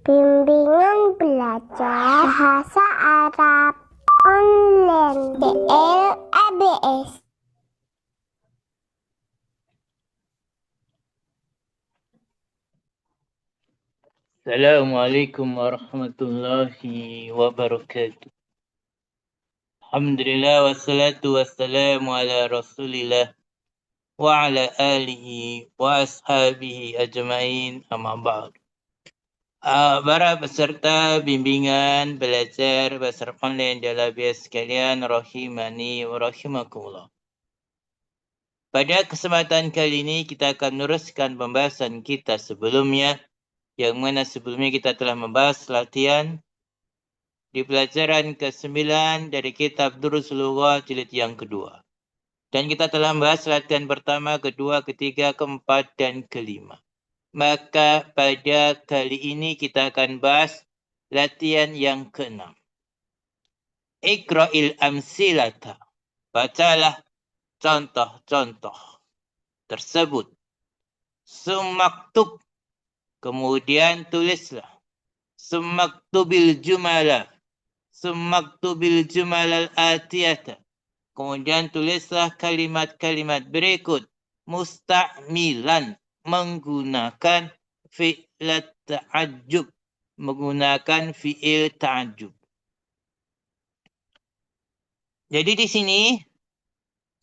Bimbingan belajar bahasa Arab online DLABS. Assalamualaikum warahmatullahi wabarakatuh. Alhamdulillah wassalatu wassalamu ala rasulillah wa ala alihi wa ashabihi ajma'in amma ba'd. Para peserta bimbingan belajar bahasa online dalam bias sekalian rahimani wa rahimakumullah. Pada kesempatan kali ini kita akan meneruskan pembahasan kita sebelumnya, yang mana sebelumnya kita telah membahas latihan di pelajaran ke-9 dari kitab Durusul Lughah jilid yang kedua. Dan kita telah membahas latihan pertama, kedua, ketiga, keempat, dan kelima. Maka pada kali ini kita akan bahas latihan yang keenam. Iqra'il amsilata. Bacalah contoh-contoh tersebut. Sumaktub. Kemudian tulislah. Sumaktubil jumala. Sumaktubil jumalal atiyata. Kemudian tulislah kalimat-kalimat berikut. Musta'milan. Menggunakan fi'il ta'ajjub. Menggunakan fi'il ta'ajjub. Jadi di sini,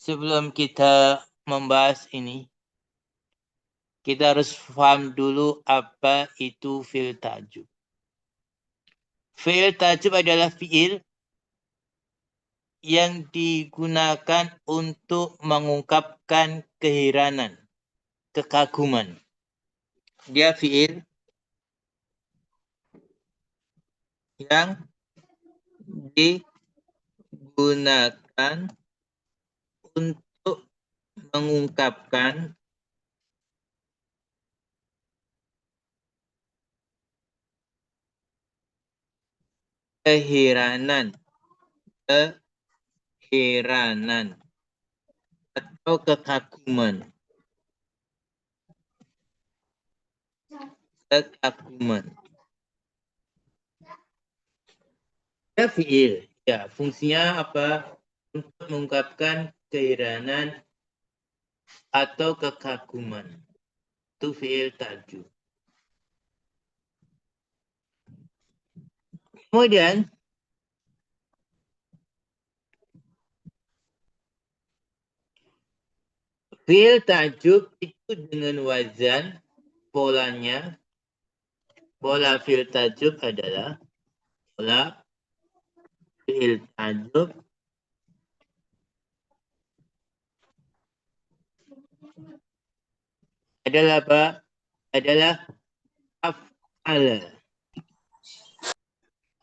sebelum kita membahas ini, kita harus paham dulu apa itu fi'il ta'ajjub. Fi'il ta'ajjub adalah fi'il yang digunakan untuk mengungkapkan keheranan, kekaguman. Dia fi'il yang digunakan untuk mengungkapkan keheranan atau kekaguman. Ya, fi'il. Ya, fungsinya apa? Untuk mengungkapkan keheranan atau kekaguman. Itu fi'il ta'ajjub. Kemudian fi'il ta'ajjub itu dengan wazan, polanya, pola fi'il ta'ajjub adalah pola fi'il ta'ajjub adalah apa? Adalah af'ala.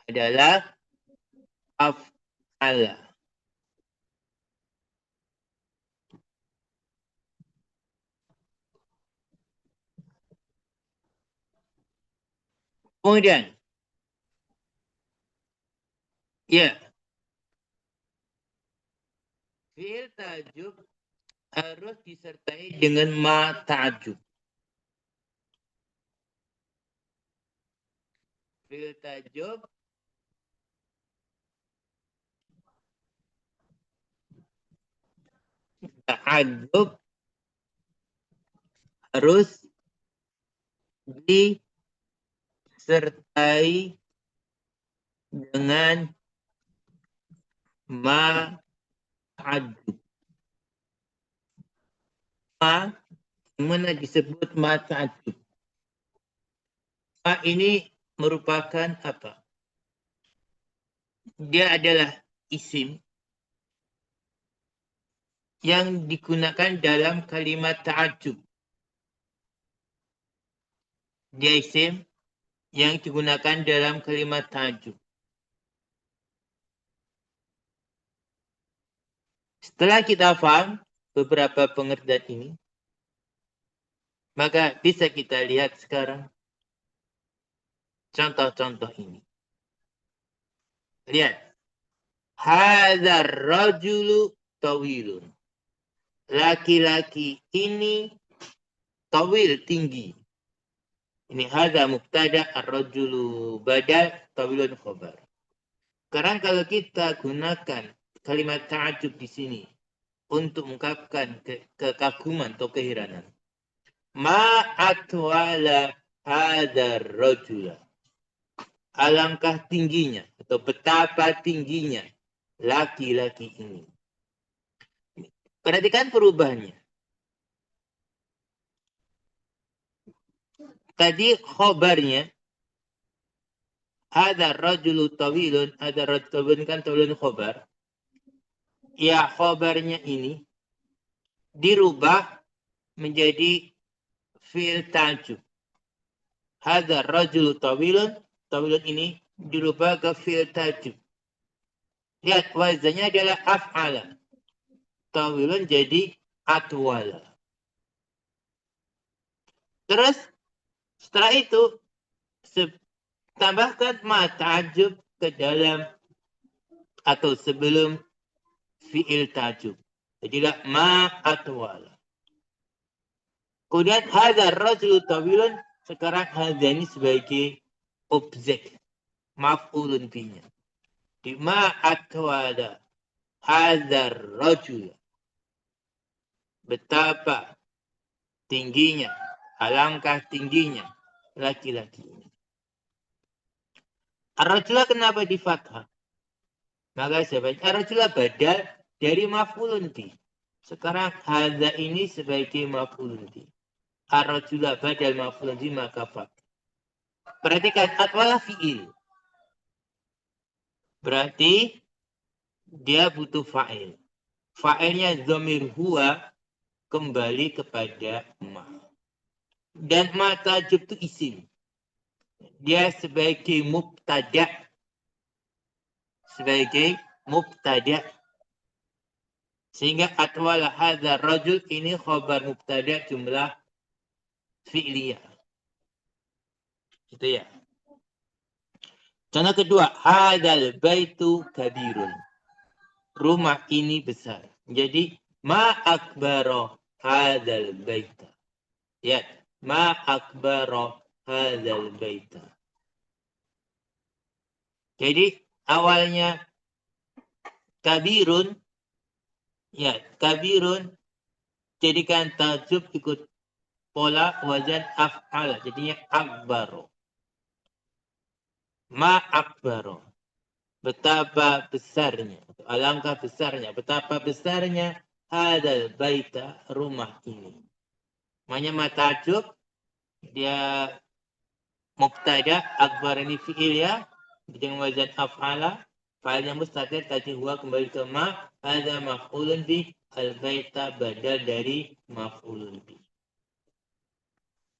Adalah af'ala. Kemudian, ya, fi'il ta'ajjub harus disertai dengan ma ta'ajjub. Fi'il ta'ajjub harus disertai dengan ma ta'ajjub. Ma, mana disebut ma ta'ajjub? Ma ini merupakan apa? Dia adalah isim yang digunakan dalam kalimat ta'ajjub. Dia isim yang digunakan dalam kalimat ta'ajjub. Setelah kita paham beberapa pengertian ini, maka bisa kita lihat sekarang contoh-contoh ini. Lihat. Hadzal rajulu tawilun. Laki-laki ini tawil, tinggi. Ini hadza mubtada, ar-rajulu badal, tawilun khobar. Sekarang kalau kita gunakan kalimat ta'ajub di sini untuk mengungkapkan kekaguman atau keheranan. Ma atwala hadzal rajula. Alangkah tingginya atau betapa tingginya laki-laki ini. Perhatikan perubahannya. Tadi khobarnya hadzal rajulu tawilun, hadzal rajulu tawilun kan tawilun khobar. Ya, khobarnya ini dirubah menjadi fi'il ta'jub. Hadzal rajulu tawilun, tawilun ini dirubah ke fi'il ta'jub. Lihat, wazannya adalah af'ala. Tawilun jadi atwala. Terus setelah itu tambahkan ma ta'jub ke dalam atau sebelum fi'il ta'jub. Jadilah ma atwala. Kemudian hadzal rajulu tawilun, sekarang hadza ini sebagai objek maf'ulun bihnya. Di ma atwala hadzal rajul. Betapa tingginya, alangkah tingginya laki-laki ini. Ar-rajula kenapa di fathah? Maka saya baca ar-rajula badal dari maf'ulun bih. Sekarang hadza ini sebagai maf'ulun bih. Ar-rajula badal maf'ulun bih maka fathah. Perhatikan atwala fi'il. Berarti dia butuh fa'il. Fa'ilnya dhamir huwa kembali kepada ma. Dan ma ta'jub itu isim. Dia sebagai mubtada. Sebagai mubtada. Sehingga atwala hadzal rajul ini khabar mubtada jumlah fi'liyah. Itu ya. Contoh kedua, hadzal baitu kabirun. Rumah ini besar. Jadi ma akbaro hadzal baita. Ya, ma akbaro hadzal baita. Jadi awalnya kabirun, ya kabirun, jadikan tajub ikut pola wazan af'al, jadinya akbaro. Ma akbaro, betapa besarnya, alangkah besarnya, betapa besarnya hadzal baita, rumah ini. Makanya ma tajub, dia mubtada, akbar ini fi'il ya, dengan wazan af'ala, fa'ilnya mustatir, tadi huwa kembali ke ma, hadza maf'ulun bih, al-baita badal dari maf'ulun bih.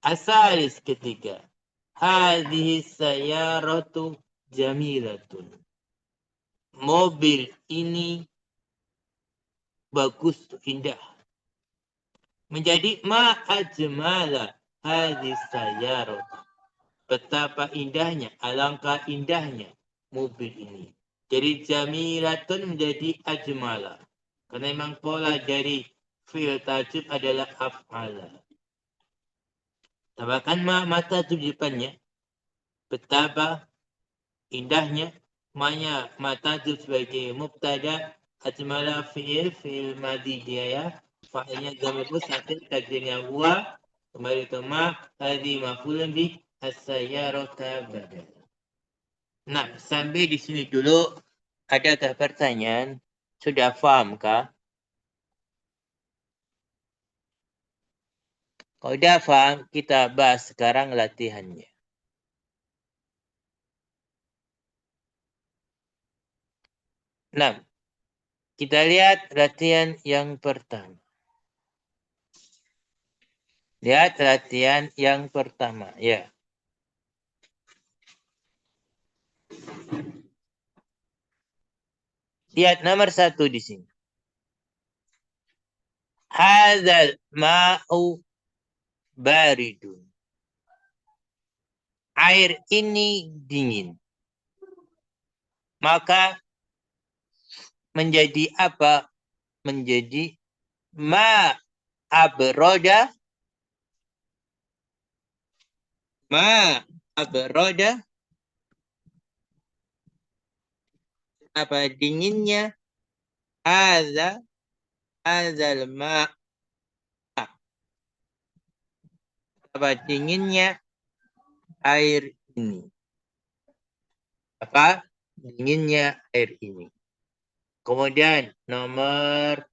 Asalis ketiga, hadhihi sayyaratu jamilatun. Mobil ini bagus, indah. Menjadi ma ajmala hadhihi sayyaratu. Betapa indahnya, alangkah indahnya mobil ini. Jadi jamilatun menjadi ajmala. Karena memang pola dari fi'il tajub adalah af'ala. Tambahkan mata tajub di depannya. Betapa indahnya. Maknya mata tajub sebagai mubtada, ajmala fi'il madhi dia ya. Fa'ilnya dhamir mustatir, takdirnya huwa. Kembali ke ma, hadhi maf'ulun bih. As-sayyarata badal. Nah, sampai di sini dulu. Adakah pertanyaan? Sudah fahamkah? Kalau sudah paham, kita bahas sekarang latihannya. Nah, kita lihat latihan yang pertama. Lihat latihan yang pertama, ya. Lihat nomor 1 di sini. Hadzal ma'u baridun. Air ini dingin. Maka menjadi apa? Menjadi ma abroda Ma abroda, apa dinginnya? Hazal ma, apa dinginnya air ini? Apa dinginnya air ini? Kemudian nomor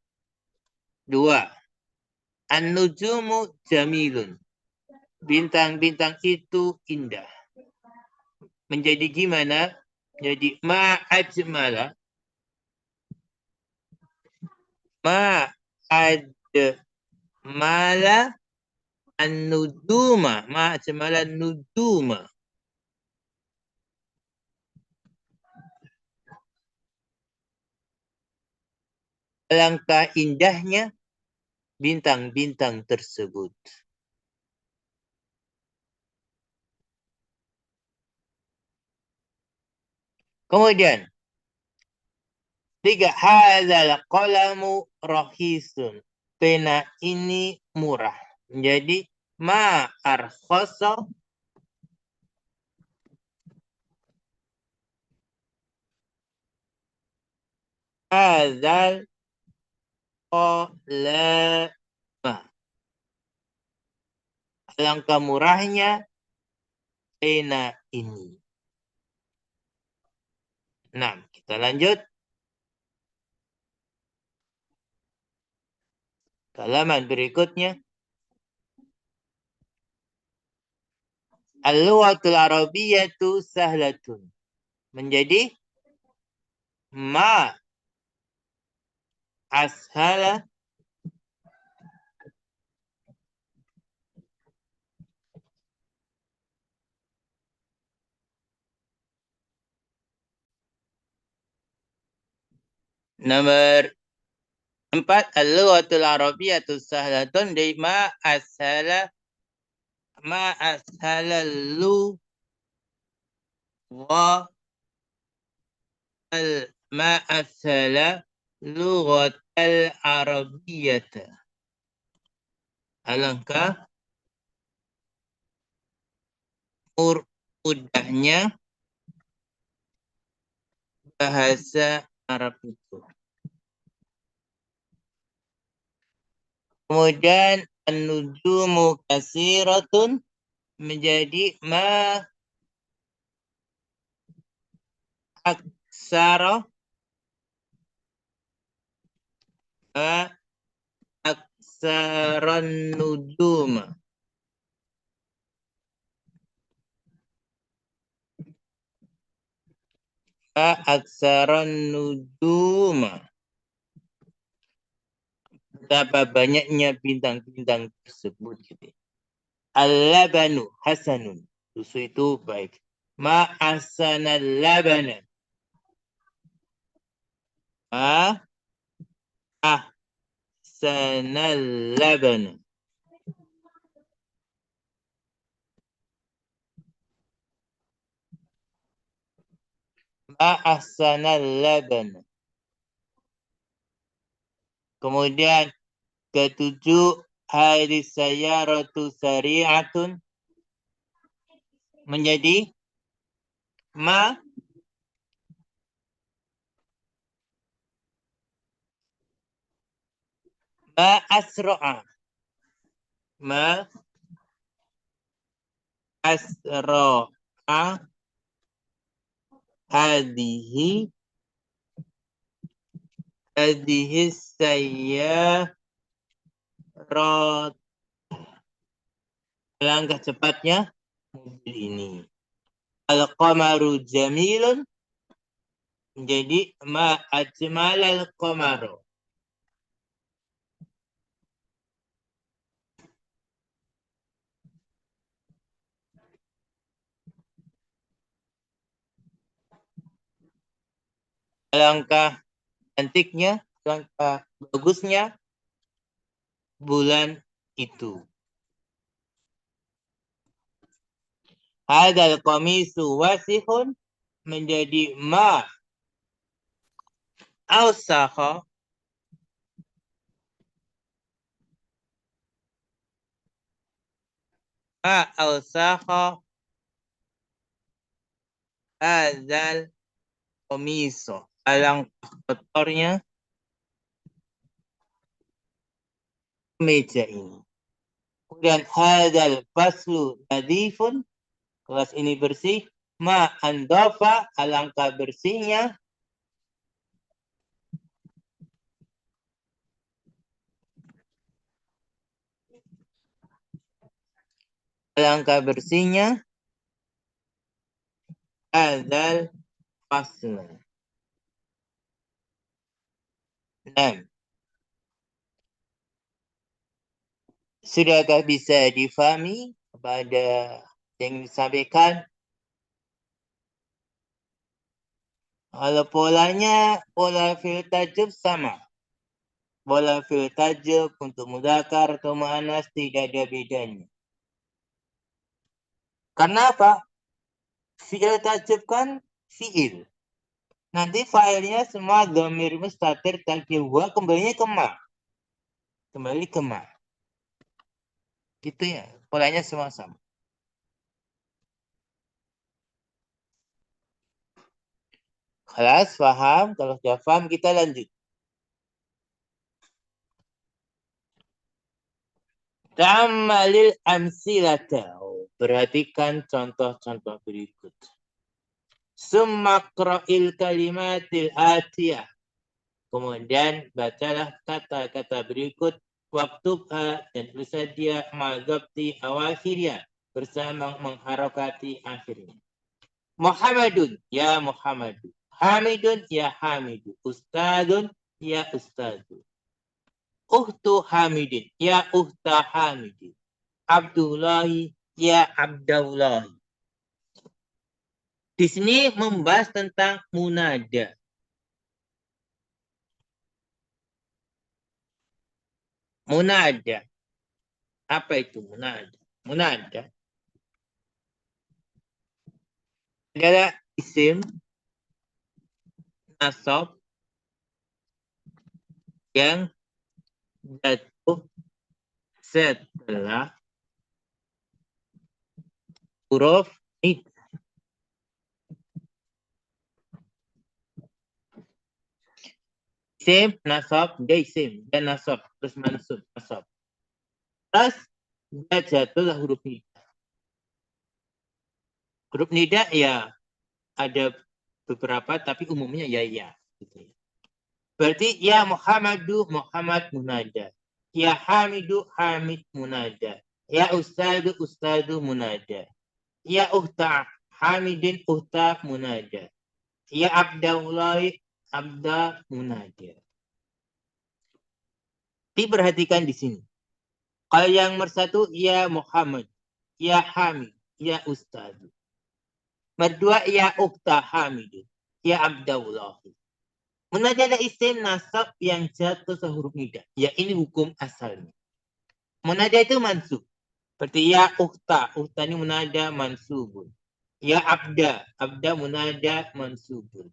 2. An-nujumu jamilun. Bintang-bintang itu indah. Menjadi gimana? Jadi ma ajmala. Ma ajmala an-nujuma. Ma ajmala an-nujuma. Alangkah indahnya bintang-bintang tersebut. Kemudian 3. Hadzal qalamu rahisun. Pena ini murah. Jadi ma arkhasa hadzal qalama. Alangkah murahnya pena ini. Nah, kita lanjut. Halaman berikutnya. Al-lughatul arabiyyatu sahlatun. Menjadi ma ashala nomor 4. Al-lughatul arabiyyatu sahlatun di ma ashala lu wa ma ashala lughatul arabiyyata. Alangkah mudahnya bahasa Arab itu. Kemudian an-nujumu kasiratun menjadi ma aksara ma aksaran nujuma. Ma aksaran nujuma. Betapa banyaknya bintang-bintang tersebut. Gitu. Al-labanu hasanun. Susu itu baik. Ma ahsanal labana. Ma ahsanal labana. Ma ahsanal labana. Kemudian ketujuh, hadis sayyaratu sari'atun menjadi ma asra'a. Ma asra'a hadihi sayyarat. Langkah cepatnya mobil ini. Al-qamaru jamilun menjadi ma ajmalal qamaru. Alangkah cantiknya, alangkah bagusnya bulan itu. Hadal qamisu wasihun menjadi ma awsakha Ma awsakha hadzal qamiso. Alangkah kotornya meja ini. Kemudian hadzal faslu nadifun. Kelas ini bersih. Ma andafa. Alangkah bersihnya. Alangkah bersihnya hadzal faslu. 6. Sudahkah bisa difahami pada yang disampaikan? Kalau polanya, pola fi'il tajub sama. Pola fi'il tajub untuk mudzakkar atau muannas tidak ada bedanya. Karena apa? Fi'il tajub kan fi'il. Nanti fa'ilnya semua dhamir mustatir takdir wa kembalinya ke ma. Kembali ke ma. Gitu ya. Polanya semua sama. Kelas paham? Kalau sudah paham kita lanjut. Ta'ammalil amsilata. Perhatikan contoh-contoh berikut. Summa qra'il kalimatil atiyah. Kemudian bacalah kata-kata berikut. Waktubha dan tulislah dia ma'zabti awakhirya. Bersama mengharokati akhirnya. Muhammadun, ya Muhammadu. Hamidun, ya Hamidu. Ustadun, ya Ustadu. Uhtu Hamidin, ya Uhta Hamidin. Abdullahi, ya Abdullahi. Di sini membahas tentang munada. Munada. Apa itu munada? Munada adalah isim nasab yang jatuh setelah huruf nida. Isim, nasab, dia isim. Dia nasab, terus mansub, nasab. Terus dia jatuhlah huruf nida. Huruf nida ya ada beberapa, tapi umumnya ya. Gitu ya. Berarti ya Muhammadu, Muhammad munada. Ya Hamidu, Hamid munada. Ya Ustadu, Ustadu munada. Ya Uhta Hamidin, Uhta munada. Ya Abdallahi, Abda munada. Diperhatikan di sini. Kalau yang nomor satu, ya Muhammad, ya Hamid, ya Ustadu. Nomor dua, ya Uhta Hamidin, ya Abdallahi. Munada adalah isim nasab yang jatuh sehuruf nida. Ya ini hukum asalnya. Munada itu mansub. Seperti ya ukhta. Ukhta ini munada mansubun. Ya abda. Abda munada mansubun.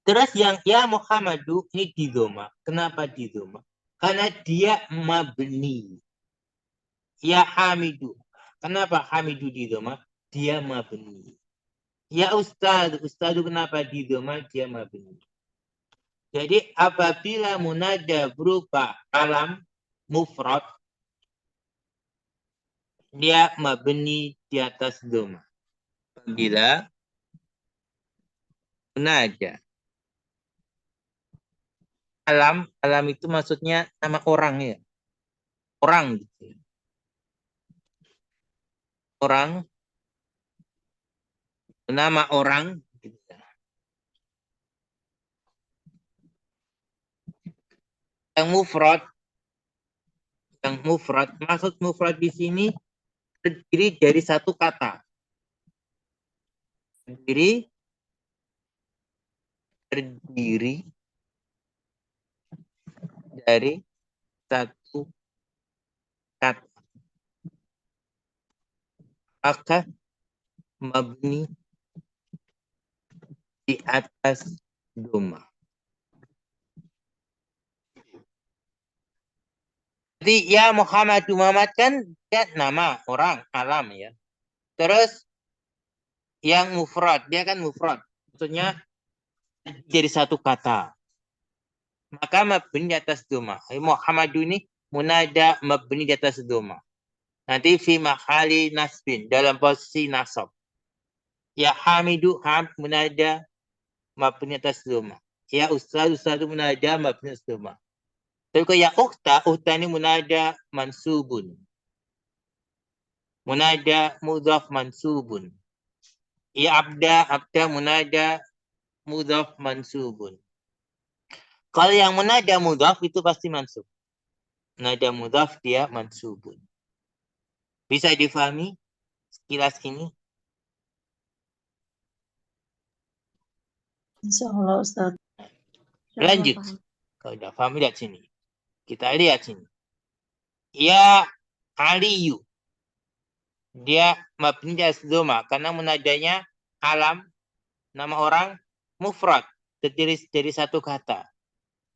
Terus yang ya Muhammadu ini didoma. Kenapa didoma? Karena dia mabni. Ya Hamidu. Kenapa Hamidu didoma? Dia mabni. Ya Ustadu. Ustadu kenapa didoma? Dia mabni. Jadi apabila munada berupa alam mufrad, dia mabni di atas doma. Apabila munada alam itu maksudnya nama orang ya. Orang gitu. Orang, nama orang gitu. Yang mufrad, maksud mufrad di sini terdiri dari satu kata. Terdiri dari satu kata. Maka mabni di atas doma. Jadi ya Muhammad kan dia nama orang, alam ya. Terus yang mufrad, dia kan mufrad. Maksudnya jadi satu kata. Maka mabni di atas doma. Muhammadu ini munada mabni di atas doma. Nanti fi mahali nasbin, dalam posisi nasab. Ya hamidu munada mabni atas doma. Ya ustadu munada mabni atas doma. Tapi kalau ya ukhta ini munada mansubun. Munada mudhaf mansubun. Ya abda munada mudhaf mansubun. Kalau yang munada mudhaf itu pasti mansub. Munada mudhaf dia mansubun. Bisa difahami sekilas ini? Insya Allah Ustaz. Lanjut. Kalau udah paham, lihat sini. Kita lihat sini. Ya Aliyu. Dia mabni atas doma karena munadanya alam, nama orang, mufrad, terdiri dari satu kata.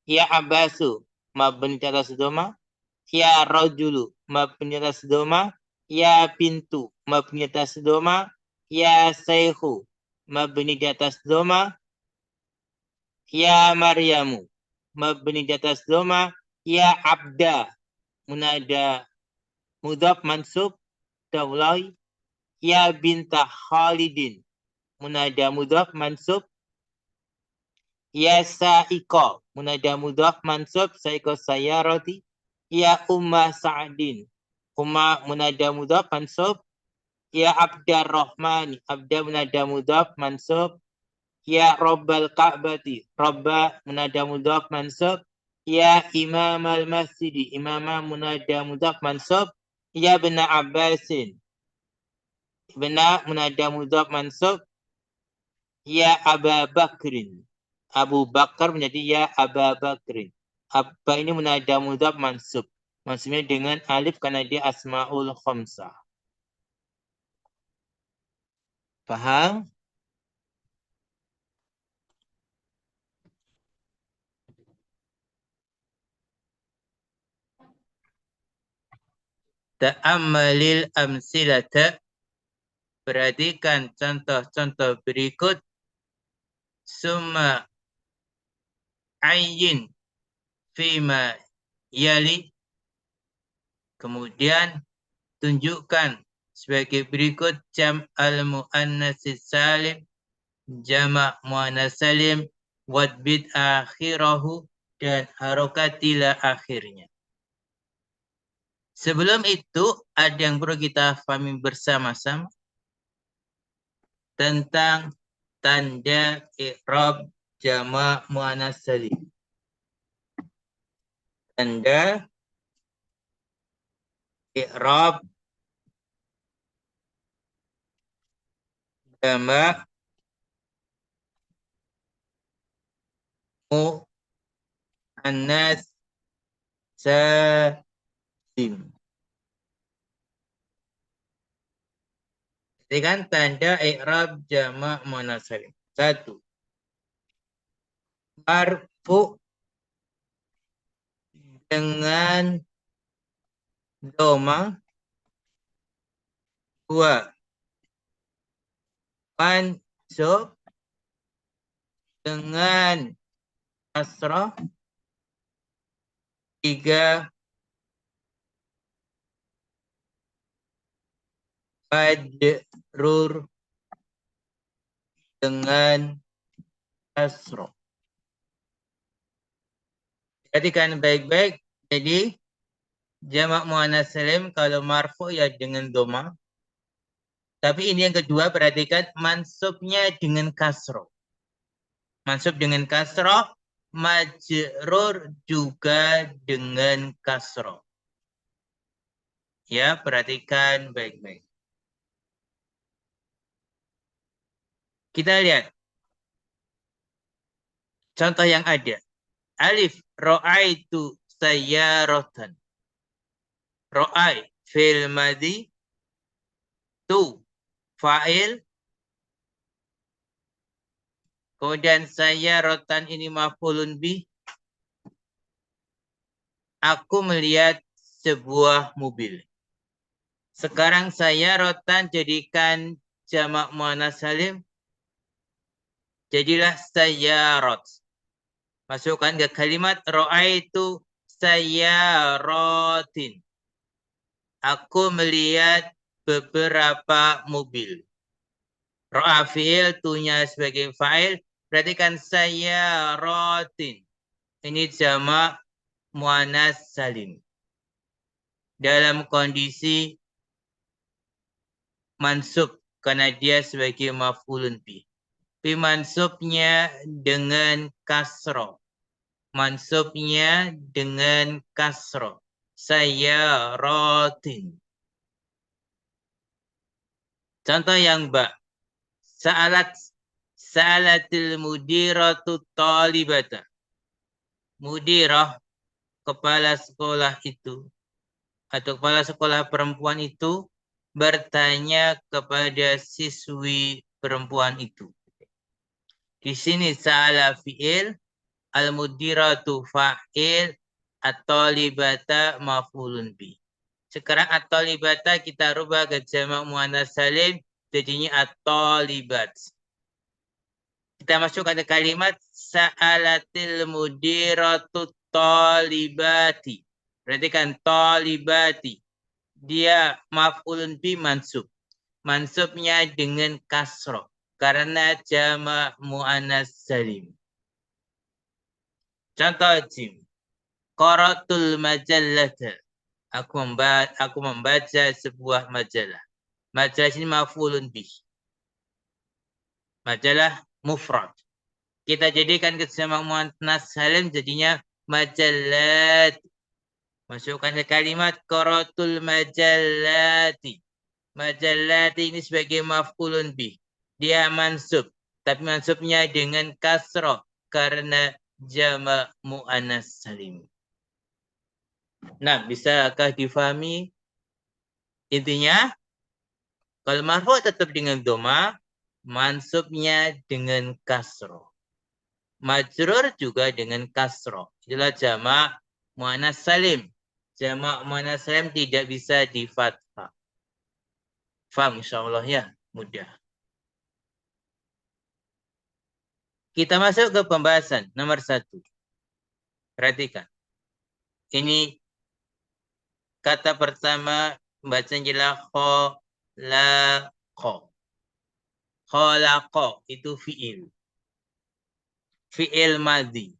Ya Abbasu mabni atas doma. Ya Rajulu mabni atas doma. Ya Pintu mabni atas doma. Ya Sayhu mabni di atas doma. Ya Maryamu mabni di atas doma. Ya Abda munada mudhaf mansub daulai. Ya binta Khalidin munada mudhaf mansub. Ya Sa'iqo munada mudhaf mansub Sa'iqo sayarati. Ya Umma Sa'din Umma munada mudhaf mansub. Ya Abdar Rahmani Abda munada mudhaf mansub. Ya Rabbal Ka'bati Rabba munada mudhaf mansub. Ya Imam al-Masjidi Imama munada mudhaf mansub. Ya Ibna Abbasin Ibna munada mudhaf mansub. Ya Aba Bakrin Abu Bakar menjadi ya Aba Bakrin. Apa ini munada mudhaf mansub. Maksudnya dengan alif karena dia asmaul khamsah. Paham? Ta'ammalil amsilata. Perhatikan contoh-contoh berikut. Summa ayyin fima yali. Kemudian tunjukkan sebagai berikut jam al-mu'annatsis salim, jamak muannas salim, wadbit akhirahu, dan harokatilah akhirnya. Sebelum itu ada yang perlu kita pahami bersama-sama tentang tanda i'rab jamak muannas salim. Tanda i'rab jamak muannas salim. Dengan tanda i'rab jamak muannas salim. 1. Marfu dengan doma. 2. Mansub dengan kasrah. 3. Majrur dengan kasrah. Perhatikan baik-baik. Jadi jamak muannas salim kalau marfu ya dengan doma. Tapi ini yang kedua, perhatikan mansubnya dengan kasrah. Mansub dengan kasrah, majrur juga dengan kasrah. Ya, perhatikan baik-baik. Kita lihat contoh yang ada. Alif, ro'aitu sayyaratan. Ro'ai, fil madhi. Tu, fa'il. Kemudian sayyaratan ini maf'ulun bih. Aku melihat sebuah mobil. Sekarang sayyaratan jadikan jamak muannas salim. Jadilah sayyarat. Masukkan ke kalimat ra'aitu sayyaratin. Aku melihat beberapa mobil. Ra'a fi'il, tunya sebagai fa'il. Perhatikan sayyaratin. Ini jamak muannas salim. Dalam kondisi mansub karena dia sebagai maf'ulun bih. Tapi mansubnya dengan kasroh. Mansubnya dengan kasroh. Sayyaratin. Contoh yang ba. Sa'alatil mudiratu talibata. Mudirah, kepala sekolah itu, atau kepala sekolah perempuan itu, bertanya kepada siswi perempuan itu. Di sini sa'ala fi'il, al-mudiratu fa'il, at-talibata maf'ulun bih. Sekarang at-talibata kita rubah ke jamak muannas salim, jadinya at-talibat. Kita masukkan ke kalimat sa'alatil mudiratu talibati. Perhatikan talibati. Dia maf'ulun bih mansub. Mansubnya dengan kasroh karena jamak muannas salim. Contoh jim. Qaratul majallata. Aku membaca sebuah majalah. Majalah ini maf'ulun bih. Majalah mufrad. Kita jadikan ke jamak muannas salim jadinya majallat. Masukkan ke kalimat qaratul majallati. Majallati ini sebagai maf'ulun bih. Dia mansub, tapi mansubnya dengan kasroh karena jamak muannas salim. Nah, bisakah difahami? Intinya, kalau marfu' tetap dengan doma, mansubnya dengan kasroh. Majrur juga dengan kasroh. Itulah jamak muannas salim. Jamak muannas salim tidak bisa di fathah. Faham insyaallah ya, mudah. Kita masuk ke pembahasan nomor 1. Perhatikan. Ini kata pertama bacaan jelas khalaqa. Khalaqa itu fi'il. Fi'il madhi.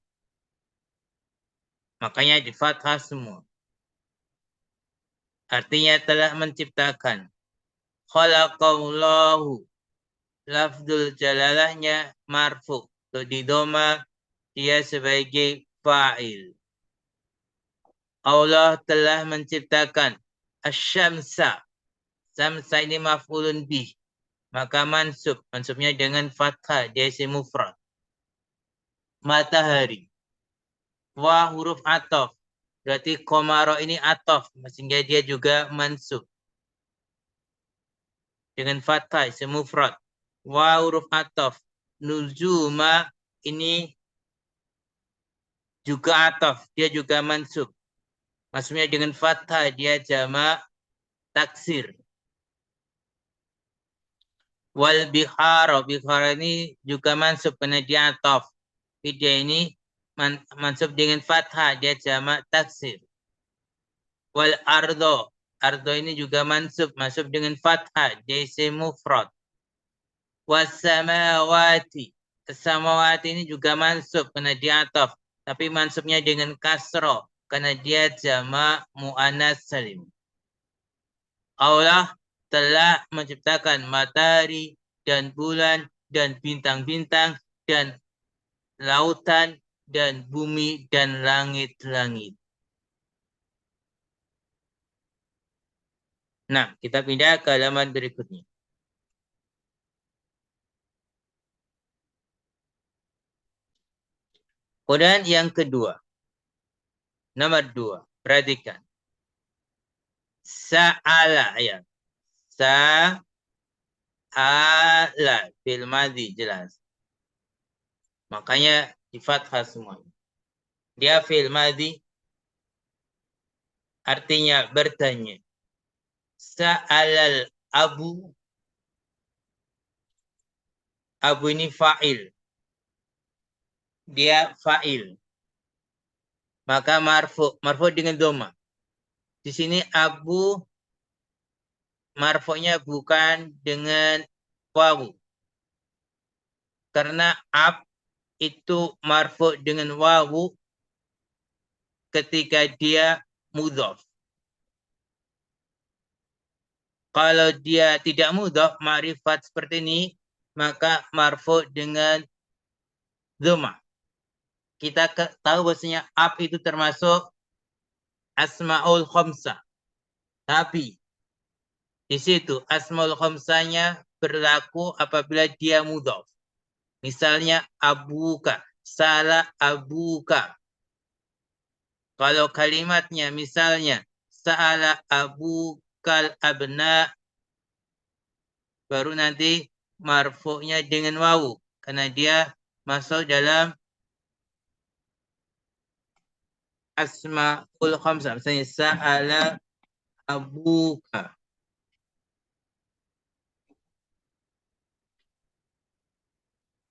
Makanya di fathah semua. Artinya telah menciptakan. Khalaqallahu. Lafzul jalalahnya marfu. Di doma dia sebagai fa'il. Allah telah menciptakan asy-syamsa. Syamsa ini maf'ulun bih. Maka mansub. Mansubnya dengan fathah. Dia isim mufrad. Matahari. Wa huruf atof. Berarti komaro ini atof. Sehingga dia juga mansub. Dengan fathah isim mufrad. Wa huruf atof. Nuzuma ini juga atof. Dia juga mansub. Maksudnya dengan fathah dia jamak taksir. Wal bihara. Bihara ini juga mansub karena dia atof. Dia ini mansub dengan fathah. Dia jamak taksir. Wal ardo. Ardo ini juga mansub. Mansub dengan fathah. Dia isim mufrad. Wassamawati. Samawati ini juga mansub karena dia atof. Tapi mansubnya dengan kasroh. Karena dia jamak muannas salim. Allah telah menciptakan matahari dan bulan dan bintang-bintang dan lautan dan bumi dan langit-langit. Nah, kita pindah ke halaman berikutnya. Kemudian yang kedua. Nomor 2. Perhatikan. Sa'ala. Ya. Sa'ala. Fil madhi jelas. Makanya di fathah semuanya. Dia fil madhi. Artinya bertanya. Sa'alal abu. Abu ini fa'il. Dia fa'il. Maka marfu. Marfu dengan doma. Di sini abu marfu'nya bukan dengan wawu. Karena ab itu marfu' dengan wawu ketika dia mudhaf. Kalau dia tidak mudhaf, ma'rifat seperti ini, maka marfu' dengan dhamma. Kita tahu bahwasanya ab itu termasuk asmaul khamsah. Tapi di situ asmaul khamsahnya berlaku apabila dia mudhaf. Misalnya abuka, salah abuka. Kalau kalimatnya misalnya sa'ala abukal abna, baru nanti marfu'nya dengan wawu karena dia masuk dalam asmaul khamsah. Misalnya sa'ala abuka.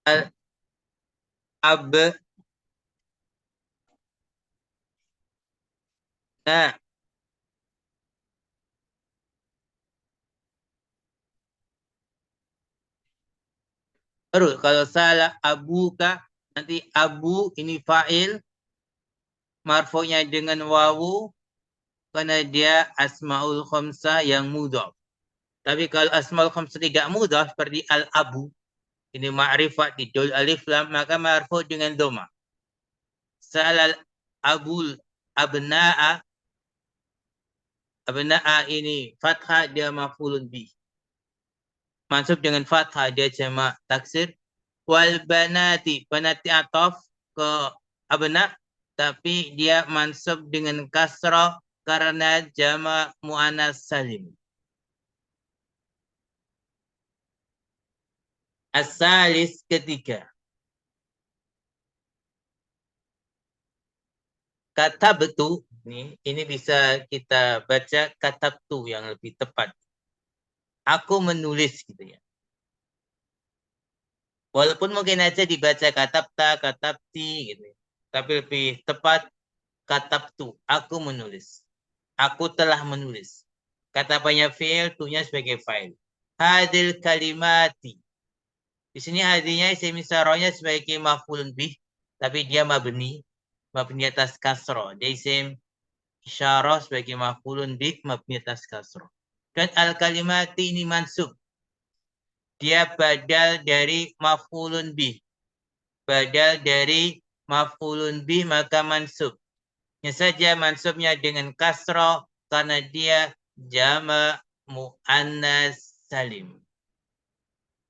Al ab nah baru kalau salah abuka nanti abu ini fa'il marfu'nya dengan wawu karena dia asmaul khamsah yang mudhaf. Tapi kalau asmaul khamsah tidak mudhaf seperti al-abu ini ma'rifat didul alif lam maka marfu' dengan dhamma. Salal abul abna'a. Abna'a ini fathah dia maf'ulun bih. Mansub dengan fathah dia jamak taksir. Wal banati, banati ataf ke abna tapi dia mansub dengan kasrah karena jamak muannas salim. As-salis ketiga. Katabtu ini bisa kita baca katabtu yang lebih tepat. Aku menulis gitu ya. Walaupun mungkin aja dibaca katabta, katabti gitu. Tapi lebih tepat katabtu, aku menulis. Aku telah menulis. Kata banyak fi'il, tunya sebagai fa'il. Hadil kalimati. Di sini hadinya isim isyarohnya sebagai maf'ulun bih, tapi dia mabni atas kasroh. Dia isim isyarah sebagai maf'ulun bih mabni atas kasroh. Dan al-kalimati ini mansub. Dia badal dari maf'ulun bih. Badal dari maf'ulun bih maka mansub. Saja mansubnya dengan kasroh karena dia jama' mu'annas salim.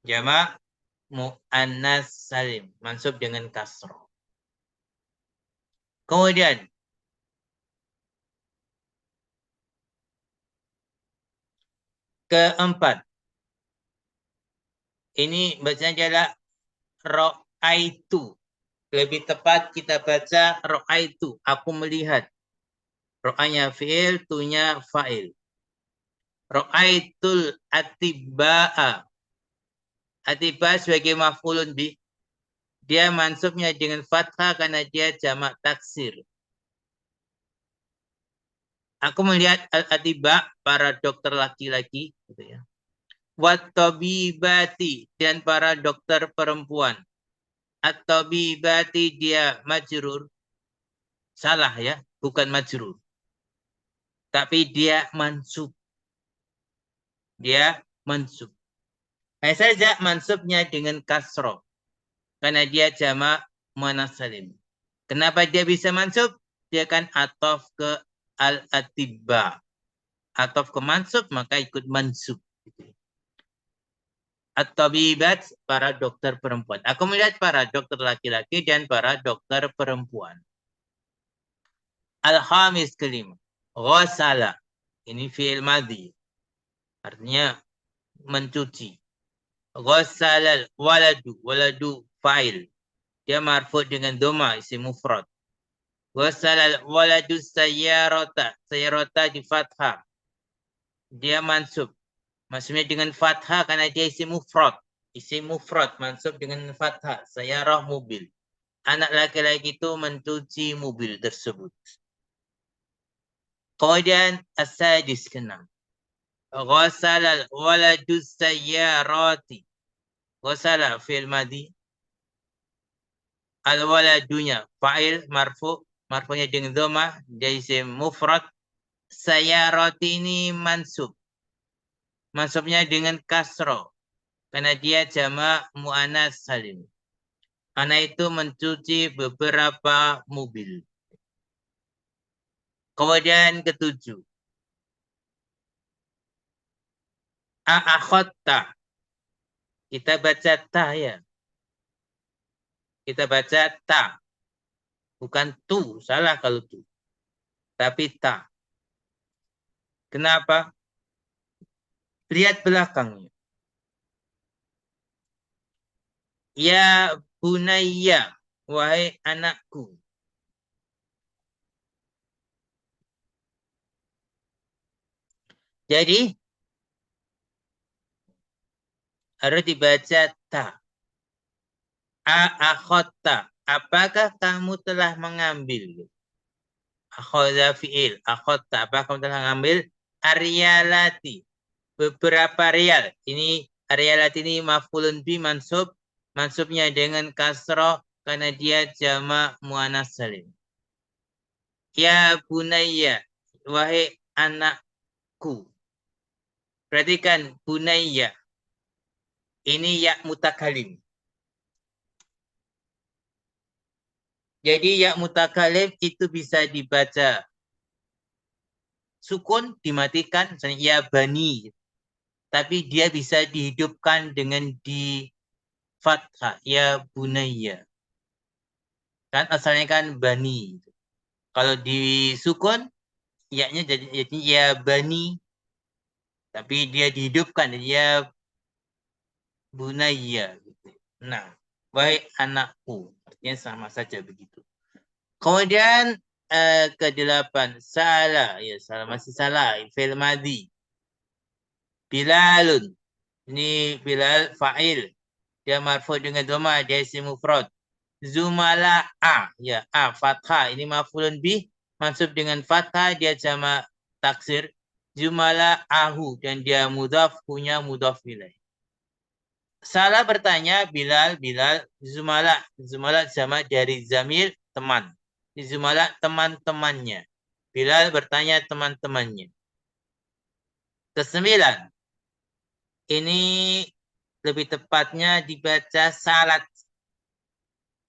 Jama' mu'annas salim. Mansub dengan kasroh. Kemudian keempat. Ini bacanya adalah ro'aitu. Lebih tepat kita baca ro'aitu. Aku melihat. Ro'anya fi'il, tunya fa'il. Ro'aitul atibba'a. Atibba sebagai maf'ulun bih. Dia mansubnya dengan fathah karena dia jamak taksir. Aku melihat al-atibba, para dokter laki-laki. Gitu ya. Wat-tabibati, dan para dokter perempuan. At-tabibati dia majrur. Salah ya, bukan majrur. Tapi dia mansub. Dia mansub. Hanya saja mansubnya dengan kasroh. Karena dia jamak muannas salim. Kenapa dia bisa mansub? Dia kan atof ke al-atibba. Atof ke mansub maka ikut mansub. At-tabibat, para dokter perempuan. Aku melihat para dokter laki-laki dan para dokter perempuan. Al-khamis kelima. Ghasala. Ini fi'il madhi. Artinya mencuci. Ghasalal waladu. Waladu fa'il. Dia marfu' dengan doma, isim mufrad. Ghasalal waladu sayyarata. Sayyarata di fathah. Dia mansub. Maksudnya dengan fathah karena dia isim mufrad. Isim mufrad mansub dengan fathah. Sayyarah mobil. Anak laki-laki itu mencuci mobil tersebut. Kemudian as-sadis ke-6. Ghasalal waladu sayyarati. Ghasala fi'il madhi. Al-waladunya fa'il marfu. Marfunya dengan dhamma. Dia isim mufrad. Sayyarati ini mansub. Mansubnya dengan kasro. Karena dia jamak mu'annas salim. Anak itu mencuci beberapa mobil. Kemudian ke-7. A'akhotta. Kita baca ta ya. Kita baca ta. Bukan tu. Salah kalau tu. Tapi ta. Kenapa? Lihat belakangnya. Ya bunayya. Wahai anakku. Jadi harus dibaca ta. A'akhotta. Apakah kamu telah mengambil? Akhadha fi'il. Akhotta. Apakah kamu telah mengambil? Aryalati. Beberapa rial. Ini aryalati ini maf'ulun bi mansub. Mansubnya dengan kasroh karena dia jamak muannas salim. Ya bunayya. Wahai anakku. Perhatikan bunayya. Ini ya mutakalim. Jadi ya mutakalim itu bisa dibaca sukun dimatikan, misalnya ya bani. Tapi dia bisa dihidupkan dengan di fathah, ya bunayya. Kan asalnya kan bani. Kalau di sukun, ya-nya jadi ya bani. Tapi dia dihidupkan, ya bunayya. Nah, wahai anakku. Artinya sama saja begitu. Kemudian ke-8 salah, ya salah masih salah, fi'il madhi. Bilalun. Ini Bilal fa'il. Dia marfu dengan dhamma, dia isim mufrad. Zumala'a, ya a fathah. Ini maf'ulun bih, mansub dengan fathah, dia jamak taksir. Zumala'ahu dan dia mudhaf, punya mudhaf ilaih. Salah bertanya Bilal, Zumala. Zumala jamak dari zamir teman. Zumala teman-temannya. Bilal bertanya teman-temannya. Ke-9. Ini lebih tepatnya dibaca salat.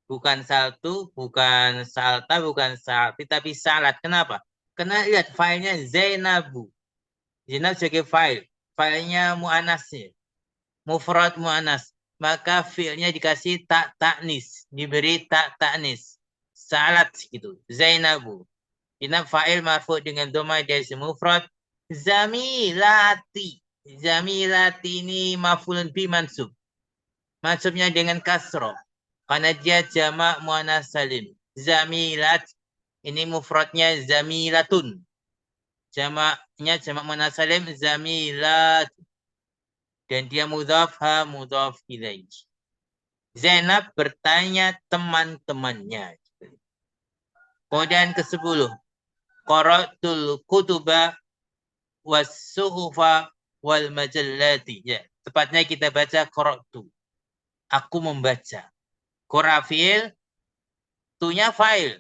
Bukan saltu, bukan salta, bukan salti, tapi salat. Kenapa? Karena lihat filenya Zainabu. Zainab sebagai file. Filenya mu'anasnya. Mufrad mu'anas. Maka fi'ilnya dikasih tak taknis. Diberi tak taknis. Salat gitu. Zainabu. Zainab fa'il marfu dengan dhamma dia isim mufrad. Zamilati. Zamilati ini maf'ulun bi mansub. Mansubnya dengan kasroh. Karena dia jamak muannas salim. Zamilat. Ini mufradnya zamilatun. Jamaknya jamak muannas salim zamilat. Dan dia mudhaf ha mudhaf ilaih. Zainab bertanya teman-temannya. Kemudian ke-10. Qara'tul kutuba was-suhufa wal majallati. Ya, tepatnya kita baca qara'tu. Aku membaca. Qara fi'il, tunya fa'il.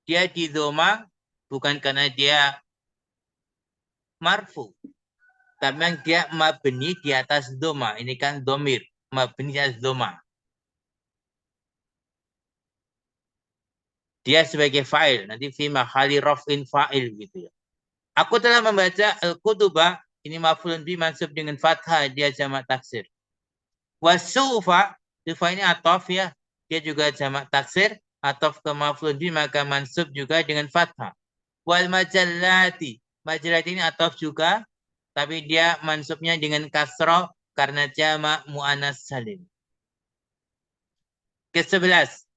Dia di dhamma bukan karena dia marfu. Tapi yang dia mabni di atas dhamma. Ini kan dhamir. Mabni di atas dhamma. Dia sebagai fa'il. Nanti fi mahali raf'in fa'il gitu ya. Aku telah membaca al-kutubah. Ini maf'ulun bi mansub dengan fathah. Dia jamak taksir. Wasufa. Sufa ini atof ya. Dia juga jamak taksir. Atof ke maf'ulun bi maka mansub juga dengan fathah. Wal majallati. Majallati ini atof juga. Tapi dia mansubnya dengan kasroh. Karena jamak mu'annas salim. Ke-11.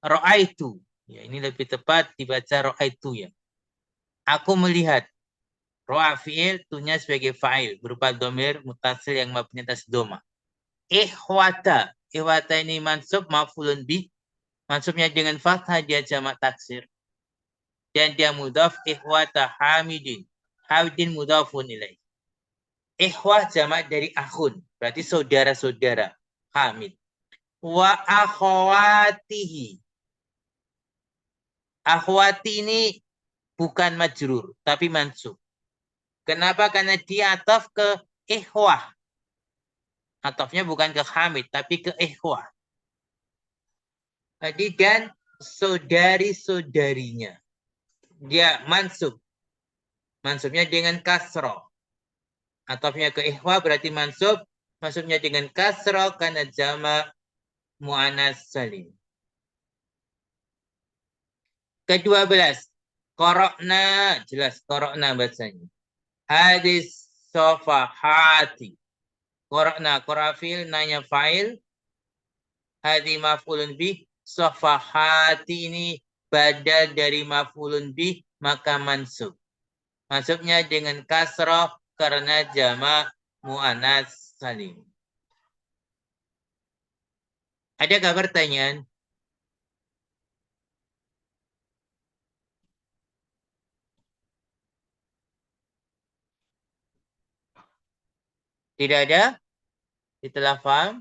Ra'aitu. Ya, ini lebih tepat dibaca ra'aitu ya. Aku melihat. Ro'a fi'il, tunya sebagai fa'il. Berupa domir mutasil yang mabni atas doma. Ihwata. Ihwata ini mansub maf'ulun bih. Mansubnya dengan fathah dia jamak taksir. Dan dia mudhaf ihwata hamidin. Hamidin mudhafun ilaih. Ihwah jamak dari akhun. Berarti saudara-saudara. Hamid. Wa akhwatihi. Akhwati ini bukan majrur, tapi mansub. Kenapa? Karena dia ataf ke ikhwah. Atafnya bukan ke hamid, tapi ke ikhwah. Jadi dan saudari-saudarinya. Dia mansub. Mansubnya dengan kasroh. Atafnya ke ikhwah berarti mansub. Mansubnya dengan kasroh karena jamak mu'anas salim. Ke-12. Korokna. Jelas korokna bahasanya. Hadis sofahati. Korokna. Korafil nanya fa'il. Hadi maf'ulun bih. Sofahati ini badal dari maf'ulun bih. Maka mansub. Mansubnya dengan kasroh karena jamak mu'anas salim. Adakah pertanyaan? Tidak ada? Setelah paham?